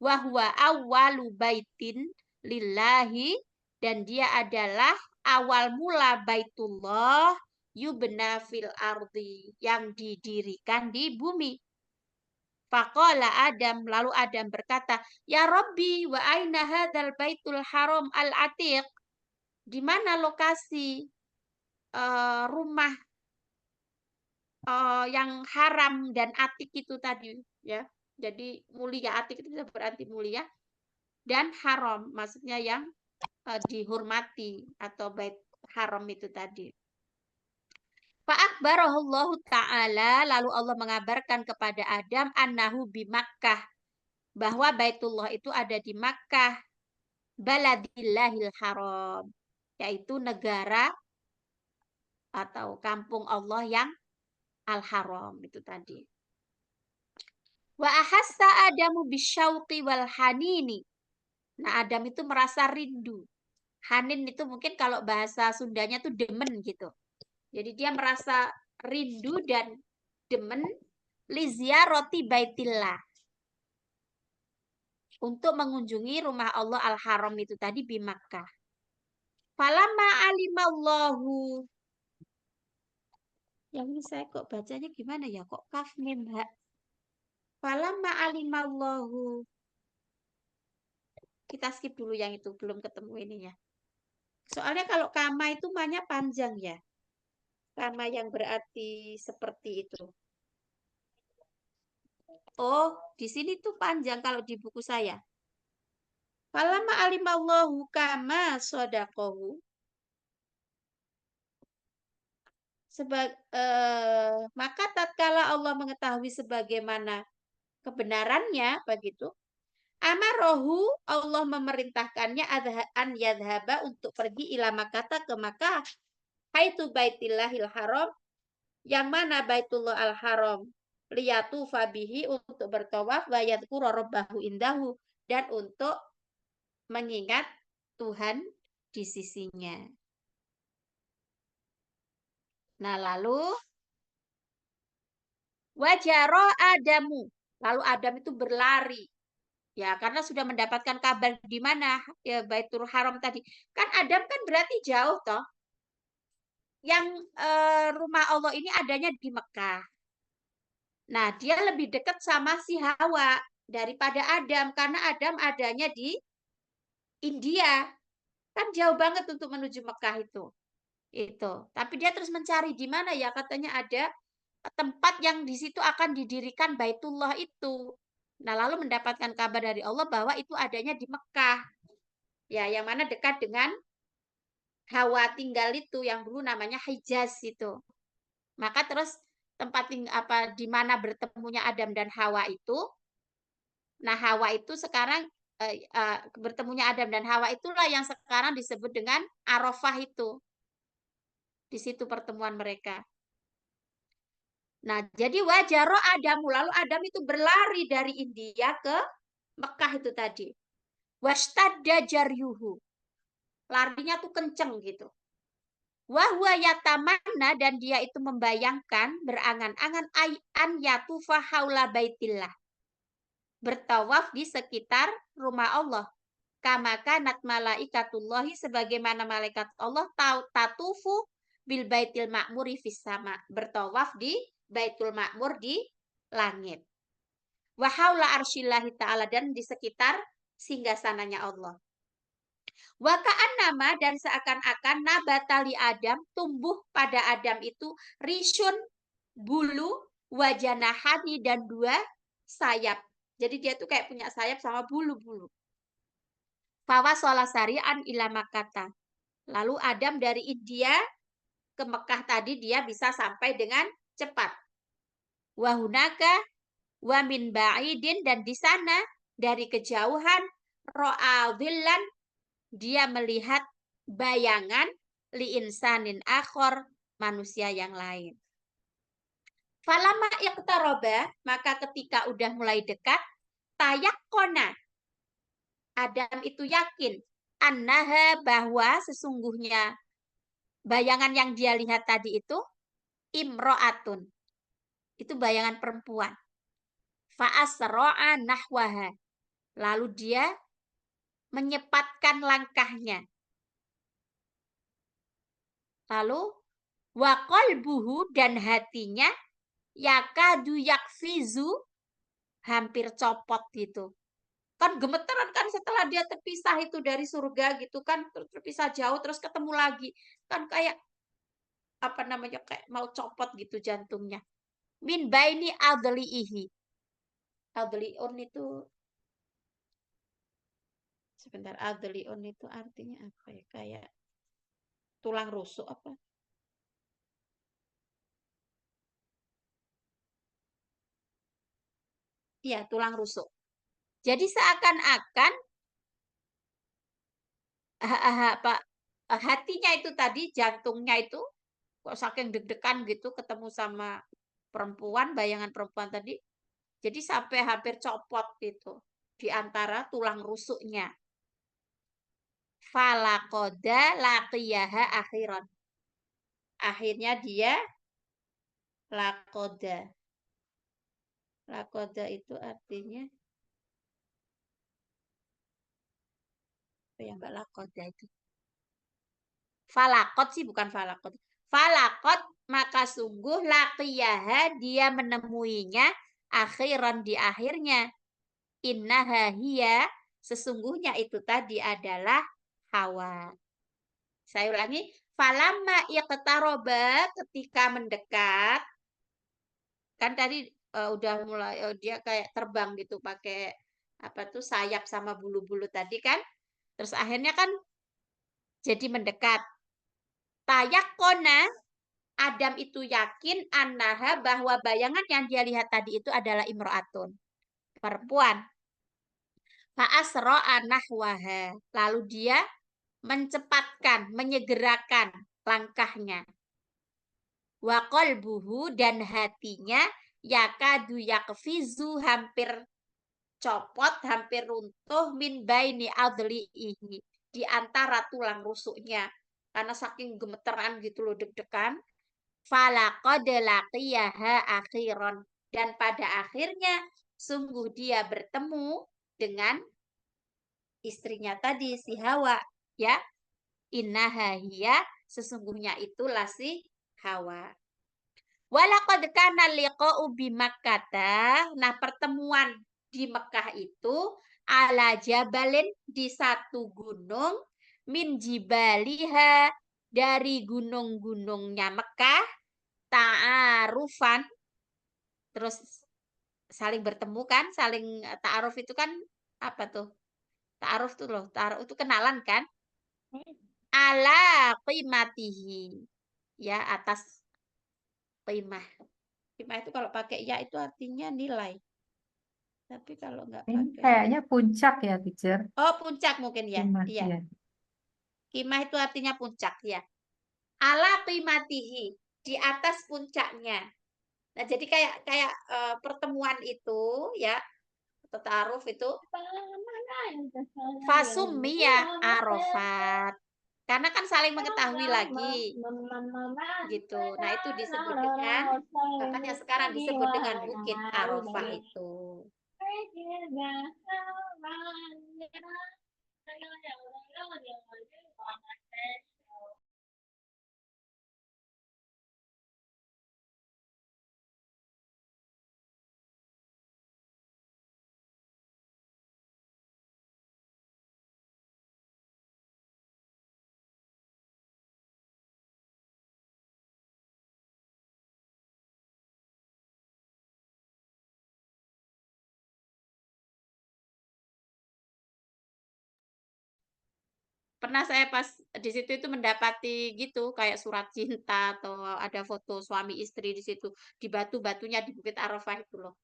Wahwa awwalu baitin lillahi, dan dia adalah awal mula Baitullah yubna fil ardi, yang didirikan di bumi. Faqala Adam, lalu Adam berkata, Ya Rabbi, wa aina hadzal baitul haram al-atiq? Di mana lokasi rumah yang haram dan atik itu tadi ya. Jadi mulia, atik itu bisa berarti mulia dan haram, maksudnya yang dihormati atau bait haram itu tadi. Fa'akbarahullahu ta'ala, lalu Allah mengabarkan kepada Adam annahu bi Makkah, bahwa Baitullah itu ada di Makkah, baladillahil haram, yaitu negara atau kampung Allah yang al-haram itu tadi. Wa ahassa Adamu bisyauqi wal hanini. Nah, Adam itu merasa rindu. Hanin itu mungkin kalau bahasa Sundanya tuh demen gitu. Jadi dia merasa rindu dan demen liziarati baitillah, untuk mengunjungi rumah Allah al-haram itu tadi di Makkah. Falamma alimallahu. Yang ini saya kok bacanya gimana ya? Kok kaf mim ha? Falamma alimallahu. Kita skip dulu yang itu, belum ketemu ininya. Soalnya kalau kama itu mahnya panjang ya. Kama yang berarti seperti itu. Oh, di sini tuh panjang kalau di buku saya. Falamma alimallahu kama sodaqohu. Maka tatkala Allah mengetahui sebagaimana kebenarannya, begitu. Amarohu, Allah memerintahkannya an yadhaba, untuk pergi ila Makkah, ke Makkah. Haitu baitillahil haram, yang mana Baitullah al-haram, liyatu fabihi, untuk bertawaf, wa yadhkura rabbahu indahu, dan untuk mengingat Tuhan di sisinya. Nah, lalu wajaro Adamu, lalu Adam itu berlari. Ya, karena sudah mendapatkan kabar di mana ya Baitul Haram tadi. Kan Adam kan berarti jauh toh. Yang rumah Allah ini adanya di Mekah. Nah, dia lebih dekat sama si Hawa daripada Adam, karena Adam adanya di India. Kan jauh banget untuk menuju Mekah itu. Tapi dia terus mencari di mana ya, katanya ada tempat yang di situ akan didirikan Baitullah itu. Nah, lalu mendapatkan kabar dari Allah bahwa itu adanya di Mekah. Ya, yang mana dekat dengan Hawa tinggal itu, yang dulu namanya Hijaz itu. Maka terus tempat di mana bertemunya Adam dan Hawa itu. Nah, Hawa itu sekarang bertemunya Adam dan Hawa itulah yang sekarang disebut dengan Arafah itu. Di situ pertemuan mereka. Nah, jadi wajaro Adamu, lalu Adam itu berlari dari India ke Mekah itu tadi. Wastadda jaryuhu. Larinya tuh kenceng gitu. Wahwa yatamanna, dan dia itu membayangkan, berangan-angan an yatufa haula baitillah. Bertawaf di sekitar rumah Allah. Kama kanat malaikatullahi, sebagaimana malaikat Allah tatufu bil baitil ma'muri fis sama. Bertawaf di Baitul Ma'mur di langit. Wa haula arsyillahi ta'ala, dan di sekitar singgasananya Allah. Wa ka'annama, dan seakan-akan nabatali Adam, tumbuh pada Adam itu risyun, bulu, wajanahani, dan 2 sayap. Jadi dia tuh kayak punya sayap sama bulu-bulu. Fawa solasarian ila Makkah. Lalu Adam dari India ke Mekah tadi dia bisa sampai dengan cepat. Wahunaka wa min ba'idin, dan di sana dari kejauhan ro'adillan, dia melihat bayangan li insanin akhor, manusia yang lain. Falama iqtaroba, maka ketika udah mulai dekat, tayakkona, Adam itu yakin, annaha, bahwa sesungguhnya bayangan yang dia lihat tadi itu imro'atun, itu bayangan perempuan. Fa'asro'a nahwaha, lalu dia menyepatkan langkahnya. Lalu wa qalbuhu, dan hatinya yakadu yakfizu, hampir copot gitu. Kan gemeteran kan setelah dia terpisah itu dari surga gitu kan, terpisah jauh terus ketemu lagi. Kan kayak kayak mau copot gitu jantungnya. min baini adlihi. Adliun itu sebentar, adliun itu artinya apa ya? Kayak tulang rusuk apa? Iya, tulang rusuk. Jadi seakan-akan hatinya itu tadi, jantungnya itu kok saking deg-degan gitu ketemu sama perempuan, bayangan perempuan tadi. Jadi sampai hampir copot gitu di antara tulang rusuknya. Falakoda laqiyaha akhiran. Akhirnya dia lakoda. Lakoda itu artinya apa ya Mbak lakoda itu? Falakot sih bukan falakot. Falakot maka sungguh laqiyaha dia menemuinya akhiran di akhirnya. Innaha hiya sesungguhnya itu tadi adalah Hawa. Saya ulangi, falamma iqtaroba ketika mendekat kan tadi udah mulai dia kayak terbang gitu pakai apa tuh sayap sama bulu-bulu tadi kan. Terus akhirnya kan jadi mendekat. Tayakona Adam itu yakin annaha bahwa bayangan yang dia lihat tadi itu adalah imro'atun. Perempuan. Fa'asro'a nahwaha. Lalu dia mencepatkan, menyegerakan langkahnya. Wa qalbuhu dan hatinya yakadu yakfizu hampir copot, hampir runtuh min baini adlihi di antara tulang rusuknya. Karena saking gemeteran gitu loh deg-degan. Falaqad laqiyaha akhiran dan pada akhirnya sungguh dia bertemu dengan istrinya tadi si Hawa ya. Innaha hiya sesungguhnya itulah si Hawa. Walaqad kana liqa'u bi Makkah. Nah, pertemuan di Mekah itu ala jabalin di satu gunung min jibaliha dari gunung-gunungnya Mekah ta'arufan terus saling bertemu kan, saling ta'aruf itu kan apa tuh? Ta'aruf tuh loh, ta'aruf itu kenalan kan? Ala qimatihi. Ya, atas qimah. Qimah itu kalau pakai ya itu artinya nilai. Tapi kalau nggak Ini pakai kayaknya puncak ya, teacher. oh, puncak mungkin ya. Qimah, Iya. ya. Qimah itu artinya puncak ya. Ala qimatihi, di atas puncaknya. Nah, jadi kayak pertemuan itu ya, taaruf itu fasummiya Arafat. Karena kan saling mengetahui lagi. Gitu. Nah, itu disebut dengan makanya sekarang disebut dengan Bukit Arafah itu. Pernah saya pas di situ itu mendapati gitu kayak surat cinta atau ada foto suami istri di situ di batu-batunya di Bukit Arafah itu loh.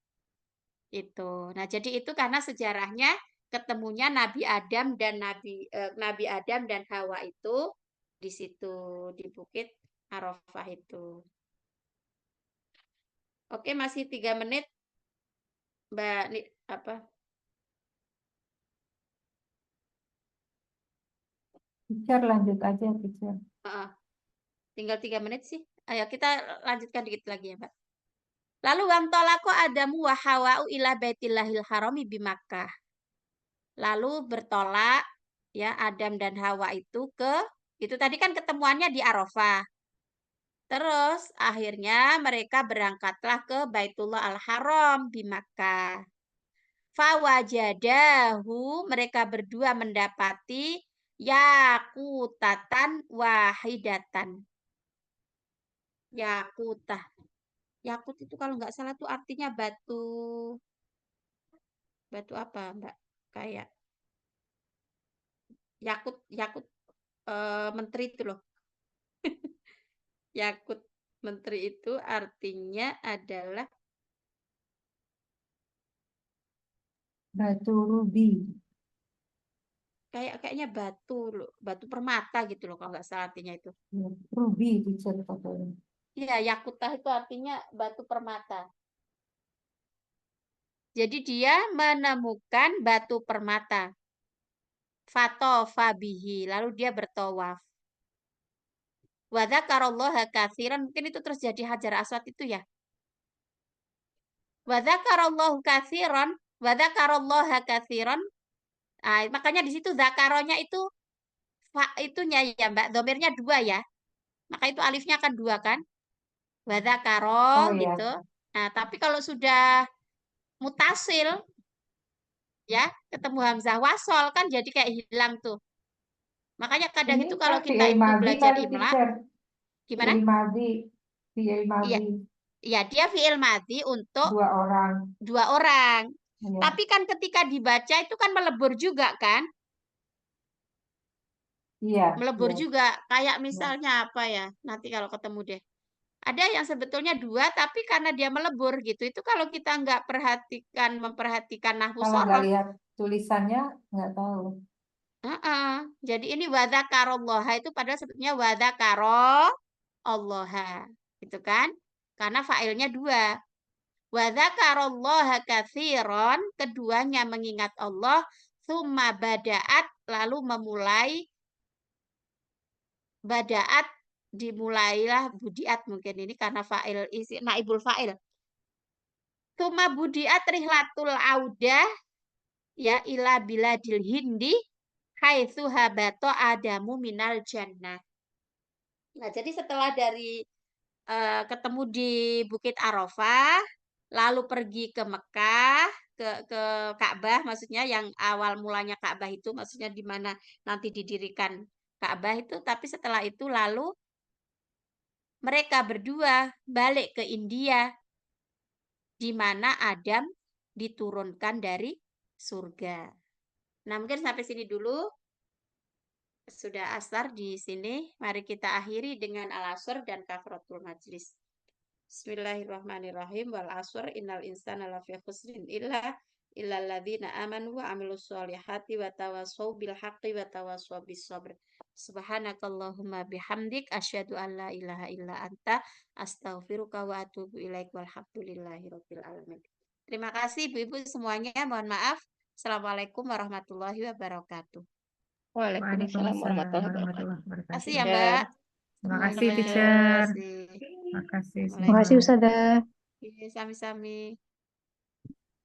Itu. Nah, jadi itu karena sejarahnya ketemunya Nabi Adam dan Nabi Adam dan Hawa itu di situ di Bukit Arafah itu. Oke, masih 3 menit. Mbak apa? Teacher lanjut aja, teacher. Tinggal 3 menit sih. Ayo kita lanjutkan dikit lagi ya, Mbak. Lalu wantolaku Adamu wa Hawa'u ila Baitillahil Harami bi Makkah. Lalu bertolak ya Adam dan Hawa itu tadi kan ketemuannya di Arafah. Terus akhirnya mereka berangkatlah ke Baitullah Al-Haram di Makkah. Fawajadahu mereka berdua mendapati yakutatan wahidatan. Yakutah. Yakut itu kalau nggak salah tuh artinya batu apa, Mbak? Kayak yakut yakut menteri itu loh. Yakut menteri itu artinya adalah Batu rubi. kayaknya batu loh, batu permata gitu loh kalau nggak salah artinya itu. Ya, rubi teacher katanya. Iya, yakutah itu artinya batu permata. Jadi dia menemukan batu permata. Fatofa bihi, lalu dia bertawaf. Wa dzakarallaha katsiran, mungkin itu terus jadi Hajar Aswad itu ya. Wa dzakarallahu katsiran, wa dzakarallaha katsiran. Ah, makanya di situ zakaronya itu itunya ya Mbak, domirnya 2 ya. Maka itu alifnya akan 2 kan? Wa dzakaro Oh ya, gitu. Nah, tapi kalau sudah mutasil ya, ketemu hamzah wasol kan jadi kayak hilang tuh. Makanya kadang ini itu kan kalau kita fi'il itu madhi belajar kali imla, teacher. gimana? Fi'il madhi. Fi'il Iya, madhi. ya dia fi'il madhi untuk 2 orang. 2 orang. Ya. Tapi kan ketika dibaca itu kan melebur juga kan? Iya, Melebur iya, juga. Kayak iya. misalnya apa ya? Nanti kalau ketemu deh. Ada yang sebetulnya 2 tapi karena dia melebur gitu. Itu kalau kita nggak memperhatikan nahwu Kalau nggak sorof. lihat tulisannya nggak tahu. Jadi ini wadzakarollaha itu padahal sebetulnya wadzakarollaha. Gitu kan? Karena fa'ilnya 2. Wadzakarollaha katsiron, keduanya mengingat Allah, summa bada'at, lalu memulai, bada'at dimulailah, budiat mungkin ini karena fa'il isi naibul fa'il. Summa budiat rihlatul audah ya ila biladil hindi haitsu habato adamu minal jannah. Nah, jadi setelah dari ketemu di Bukit Arafah, lalu pergi ke Mekah, ke Ka'bah, maksudnya yang awal mulanya Ka'bah itu, maksudnya di mana nanti didirikan Ka'bah itu, tapi setelah itu lalu mereka berdua balik ke India, di mana Adam diturunkan dari surga. Nah, mungkin sampai sini dulu. Sudah asar di sini. Mari kita akhiri dengan al-asr dan kafaratul majlis. Bismillahirrahmanirrahim. Wal asr innal insana lafi khusrin illal ladzina amanu wa amilus solihati wa tawassaw bil haqqi wa tawassaw bis sabr. Subhanakallahumma bihamdik asyhadu an la ilaha illa anta astaghfiruka wa atubu ilaik walhamdulillahi rabbil alamin. Terima kasih Ibu-ibu semuanya. Mohon maaf. Assalamualaikum warahmatullahi wabarakatuh. Waalaikumsalam warahmatullahi warahmatullahi wabarakatuh. Terima kasih wabarakatuh. ya Mbak. Terima kasih, Teman-teman. teacher. Terima kasih. Terima kasih Terima kasih semua. Ustazah. Iya, sami-sami.